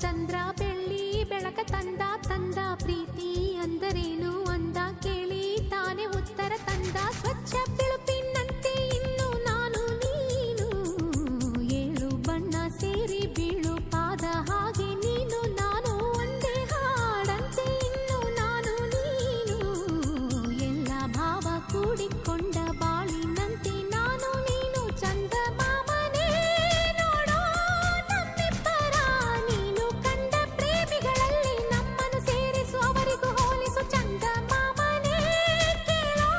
ಚಂದ್ರ ಬೆಳ್ಳಿ ಬೆಳಕ ತಂದ ತಂದ ಪ್ರೀತಿ ಅಂದರೇನು ಅಂದ ಕೇಳಿ ತಾನೇ ಉತ್ತರ ತಂದ ಸ್ವಚ್ಛ ಬಿಳುಪಿನಂತೆ ಇನ್ನು ನಾನು ನೀನು ಏಳು ಬಣ್ಣ ಸೇರಿ ಬೀಳು ಪಾದ ಹಾಗೆ ನೀನು ನಾನು ಒಂದೇ ಹಾಡಂತೆ ಇನ್ನು ನಾನು ನೀನು ಎಲ್ಲ ಭಾವ ಕೂಡಿಕೊಂಡ ಬಾಳಿನಂತೆ ನಾನು ನೀನು ಚಂದ ಮಾಮನೇ ನೋಡೋ ನಮ್ಮಿಬ್ಬರ ನೀನು ಕಂಡ ಪ್ರೇಮಿಗಳಲ್ಲಿ ನಮ್ಮನ್ನು ಸೇರಿಸು ಅವರಿಗೂ ಹೋಲಿಸು ಚಂದ ಮಾಮನೇ ಕೇಳೋ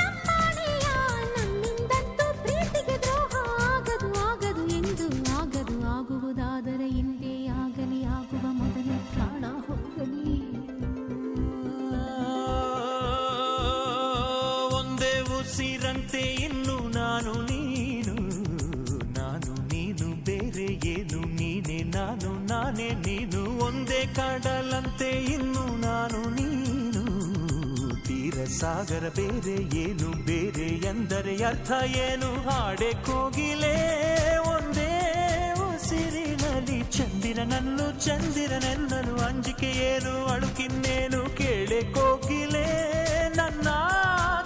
ನಮ್ಮನೆಯ ನನ್ನಿಂದಂತೂ ಪ್ರೀತಿಗೆ ದ್ರೋಹ ಆಗದು ಆಗದು ಎಂದು ಆಗದು ಆಗುವುದಾದರೆ ಹಿಂದೆ ಆಗಲಿ ಆಗುವ ಮೊದಲೇ ಪ್ರಾಣ ಹೋಗಲಿ ಒಂದೇ ಉಸಿರಂತೆ ಇನ್ನು ನಾನು ನೀನು ನಾನು ನೀನು ಬೇರೆ ಏನು ನೀನೆ ನಾನು ನಾನೇ ನೀನು ಒಂದೇ ಕಡಲಂತೆ ಇನ್ನು ನಾನು ನೀನು ತೀರ ಸಾಗರ ಬೇರೆ ಏನು ಬೇರೆ ಎಂದರೆ ಅರ್ಥ ಏನು ಹಾಡೆ ಕೋಗಿಲೆ ಒಂದೇ ಉಸಿರಿನಲ್ಲಿ ಚಂದಿರನೆನ್ನಲು ಅಂಜಿಕೆ ಏನು ಅಳುಕಿನ್ನೇನು ಕೇಳೆ ಕೋಗಿಲೆ ನನ್ನ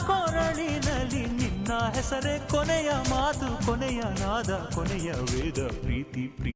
ಕೊರಳಿನಲ್ಲಿ ನಿನ್ನ ಹೆಸರೇ ಕೊನೆಯ ಮಾತು ಕೊನೆಯ ನಾದ ಕೊನೆಯ ವೇದ ಪ್ರೀತಿ ಪ್ರೀತಿ